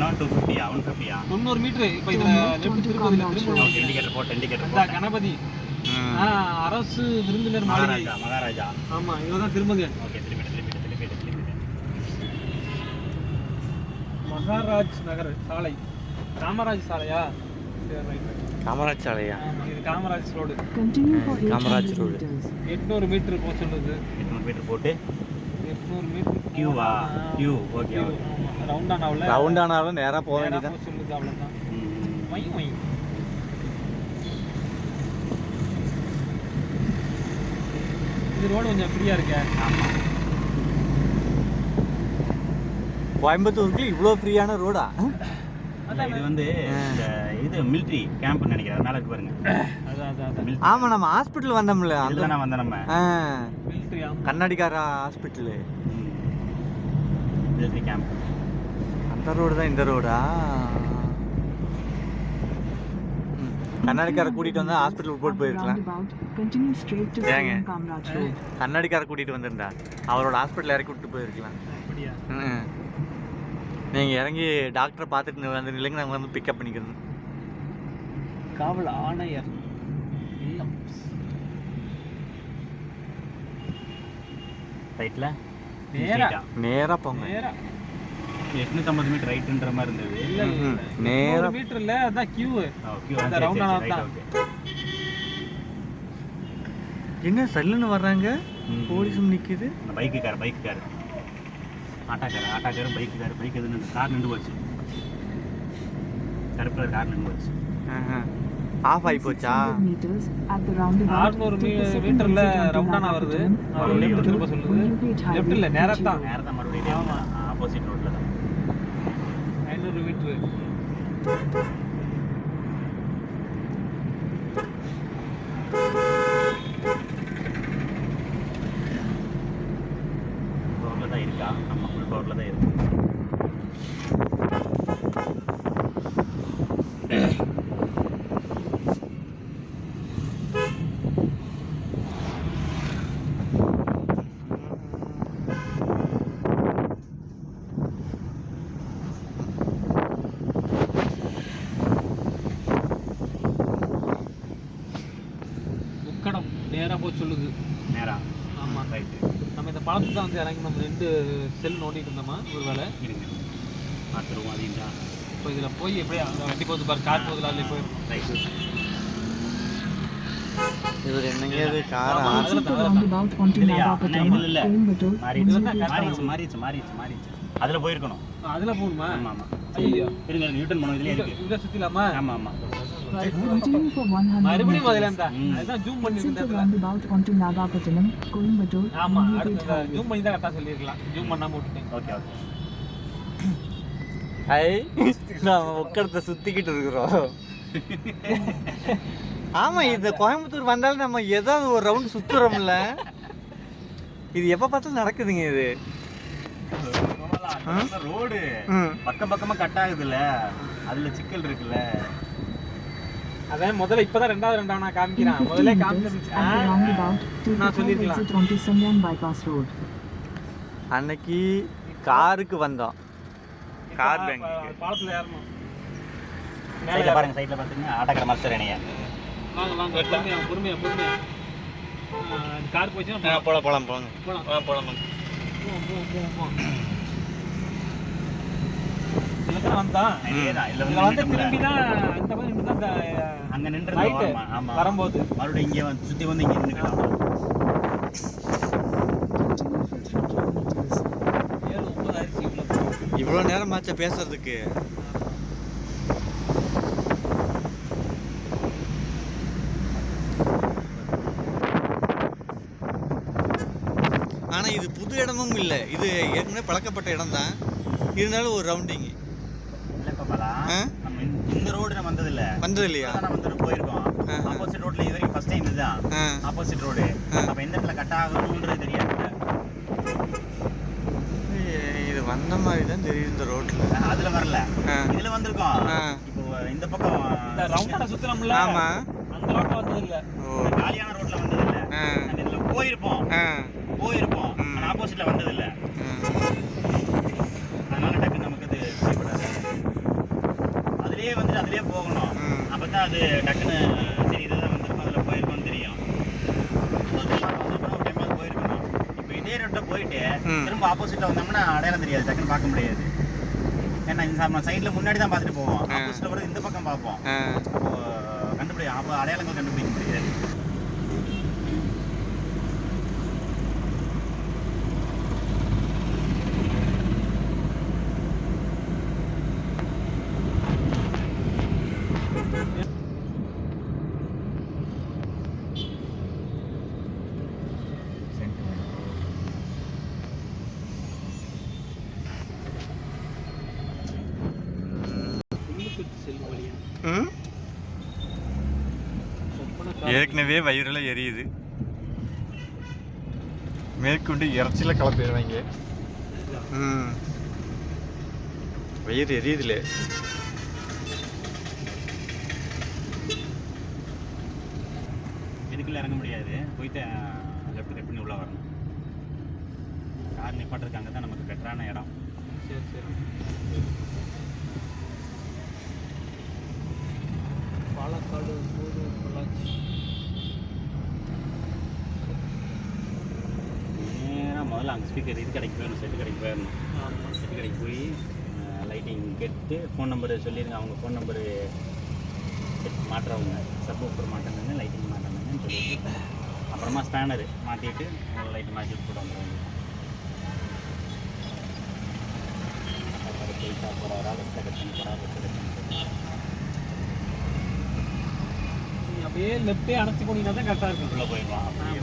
எவ்வளோ 250 150 90 மீட்டர். இப்போ இதுல லெஃப்ட் திருப்பதில திரும்ப இண்டிகேட்டர் போட்டு இந்த கணபதி அரசு விருந்தினர் மாளிகை மகாராஜா. ஆமா, இதுதான் திருப்பதி. ஓகே, திருப்பி மகாராஜ் நகர் சாலை. காமராஜ் சாலையா? காமராஜ் சாலையா? இது Kamaraj road. Kamaraj road 800 metre போக சொல்லுது. 800 மீட்டர் போட்டு 800 மீட்டர் கியூவா? கியூ. ஓகே. ரவுண்ட் ஆனாலும் நேரா போக வேண்டியதான் சொல்லுது. அவ்வளவுதான். வை இது ரோடு கொஞ்சம் ஃப்ரீயா இருக்கு. ஆமா, கோயம்புத்தூருக்கு இவ்வளோ ஃப்ரீயான ரோடா? இது வந்து இது மிலிட்டரி கேம்ப் நினைக்கிறேன். மேல இருக்கு பாருங்க. அதான். ஆமா, நம்ம ஹாஸ்பிட்டல் வந்தோம்ல, அதுல நான் வந்தேன். நம்ம மிலிட்டரி கண்ணாடிக்கார ஹாஸ்பிட்டல் மிலிட்டரி கேம்ப். அந்த ரோடு தான் இந்த ரோடா? கண்ணாடிக்கார கூட்டிட்டு வந்தா ஹாஸ்பிட்டலுக்கு போட்டு போயிருக்கலாம். ஏங்க, கண்ணாடிக்கார கூட்டிட்டு வந்திருந்தா அவரோட ஹாஸ்பிட்டல் இறக்கி விட்டு போயிருக்கலாம். அப்படியா? நீங்கள் இறங்கி டாக்டரை பார்த்துட்டு வந்து நிலைங்க, நாங்கள் வந்து பிக்கப் பண்ணிக்கணும். காவல் ஆணையர் இல்லம். ரைட்ல நேராக போங்க. 850 மீட்டர் ரைட்ன்ற மாதிரி இருந்தது. இல்ல நேரா மீட்டர்ல அதான் கியூ. கியூ அந்த ரவுண்ட் ஆனா தான். என்ன சல்லுன்னு வர்றாங்க, போலீஸும் நிற்கிது. பைக்குக்கார ஆட்டாக்கார பைக்குக்கார பைக் எதுன்னு கார் நின்று போச்சு. கருப்பு கலர் கார் நின்று போச்சு. ஆஃப் ஆகி போச்சா? 600 மீட்டர்ல ரவுண்டானா வருது. அவர் லெஃப்ட் திரும்ப சொல்லுது. லெஃப்ட் இல்ல, நேரா தான் மறுபடியும் ஆப்போசிட் ரோட்ல தான். 500 மீட்டர். ரோட்ல தான் இருக்கா? நம்ம ஃபுல் ரோட்ல தான் இருக்கு. முக்கடம் நேரா போய் சொல்லுது. நேரா? ஆமா, ரைட்டு. நம்ம இந்த பழத்தை தான் வந்து இறங்கி நம்ம 2 செல் நோண்டிட்டு இருந்தோமா ஒரு வேலை. இருங்க, பார்த்துருவோம். அதிகா இப்போ இதில் போய் எப்படியா அந்த வண்டி போகுது பாரு, கார் போகுதுல, அதில் போய் ரைட்டு. இவர் என்னங்க இது கார் மாறிச்சு. அதுல போயிருக்கணும். அதுல போகணுமா? ஆமா ஆமா. ஐயோ, இருங்க, நியூட்டன் மனோ இதுலயே இருக்கு. இங்க சுத்திலாமா? ஆமா ஆமா. மறுபடியும் முதல்ல இருந்தா அதான் ஜூம் பண்ணி ஆமா, அடுத்து ஜூம் பண்ணி தான் கரெக்டா சொல்லிருக்கலாம். ஜூம் பண்ணாம விட்டுட்டேன். Okay okay. ஐ, நாம உக்கடத்தை சுத்திக்கிட்டு இருக்கிறோம். ஆமா, இது கோயம்புத்தூர் வந்தாலும் நம்ம ஏதாவது ஒரு ரவுண்ட் சுத்துறோம்ல. இது எப்ப பார்த்தாலும் நடக்குதுங்க. இது ரோடு பக்கமா கட் ஆகுதுல்ல, அதுல சிக்கல் இருக்குல்ல. அதான் முதல்ல இப்பதான் ரெண்டாவது நான் காமிக்கிறேன். முதல்ல காமிச்சிருச்சு, நான் சொல்லிருக்கலாம். அன்னைக்கு காருக்கு வந்தோம், கார் பேங்க் பாலத்துல ஏறணும். சைடுல பாருங்க, சைடுல பாத்துங்க, ஆட்டோக்கார மாஸ்டர் என்னைய. வாங்க பொறுமையா கார் போச்சுன்னா போலாம். வரும்போது மறுபடியும் இங்கே வந்து சுத்தி வந்து இங்கே நின்றுக்கலாம். இவ்வளோ நேரம் ஆச்சா பேசுறதுக்கு? ஆனால் இது புது இடமும் இல்லை, இது ஏற்கனவே பழக்கப்பட்ட இடம் தான். இருந்தாலும் ஒரு ரவுண்டிங் இந்த ரோடு நம்ம வந்தது இல்லையா? நம்ம வந்துட்டு போயிருக்கோம். ஆப்போசிட் ரோட்ல இது வரைக்கும் ஃபர்ஸ்ட் டைம் இதுதான் ஆப்போசிட் ரோடு. அப்ப எந்த இடத்துல கட் ஆகணும்ன்றது தெரியாது. இது வந்த மாதிரி தான் தெரியுது இந்த ரோட்ல. அதுல வரல, இதுல வந்திருக்கோம். இப்போ இந்த பக்கம் இந்த ரவுண்டான சுத்தறோம்ல. ஆமா, அந்த ரோட்ல வந்தது இல்ல. காலியான ரோட்ல வந்தது இல்ல. நம்ம இதுல போயிருப்போம். ஆனா ஆப்போசிட்ல வந்தது இல்ல. அதனால டக்கு நமக்கு அது தெரியப்படாது. அதுலயே வந்துட்டு அதுலயே போகணும். அப்பதான் அது டக்குன்னு சரி இதுதான் வந்திருக்கோம் அதில் போயிருக்கோம்னு தெரியும். ஒரு டைம் போயிருக்கணும். இப்போ இதே ரோட்டில் போயிட்டு திரும்ப ஆப்போசிட்ல வந்தோம்னா அடையாளம் தெரியாது, டக்குன்னு பார்க்க முடியாது. ஏன்னா நம்ம சைடில் முன்னாடி தான் பார்த்துட்டு போவோம், ஆப்போசிட்ல கூட இந்த பக்கம் பார்ப்போம். அப்போ அடையாளங்கள் கண்டுபிடிக்க முடியாது. ஏற்கனவே வயிறுல எரியுது, மேற்கொண்டு இறைச்சியில் கலப்பிடுவாங்க. வயிறு எரியுதுல. இதுக்குள்ள இறங்க முடியாது, போயிட்டு லெஃப்ட் கட் பண்ணி உள்ள வரணும். கார் நிப்பாட்டுறதுக்கு அங்கே தான் நமக்கு பெட்டரான இடம். சரி சரி. பாலக்காடு பொள்ளாச்சி நேராக முதல்ல அங்கே ஸ்பீக்கர் இது கடைக்கு போயிடணும், செட்டு கடைக்கு போயிடணும். செட்டு கடைக்கு போய் லைட்டிங் கேட்டு ஃபோன் நம்பரு சொல்லிடுங்க. அவங்க ஃபோன் நம்பரு மாட்டுறவங்க சப் ஊப்பர் மாட்டேங்க, லைட்டிங் மாட்டேங்கன்னு சொல்லிட்டு அப்புறமா ஸ்பேனரு மாட்டிட்டு லைட் மாட்டிட்டு கூட வந்துடுவாங்க. போயிட்டா போகிறாரா, லெஃப்ட்டில் கட் பண்ணி போகிறா, லெஃப்ட்டில் கட் பண்ணி போகிறா. அப்படியே லெஃப்டே அணைச்சி போனீங்கன்னா தான் கரெக்டாக இருக்கும். உள்ளே போயிடலாம். அப்படியே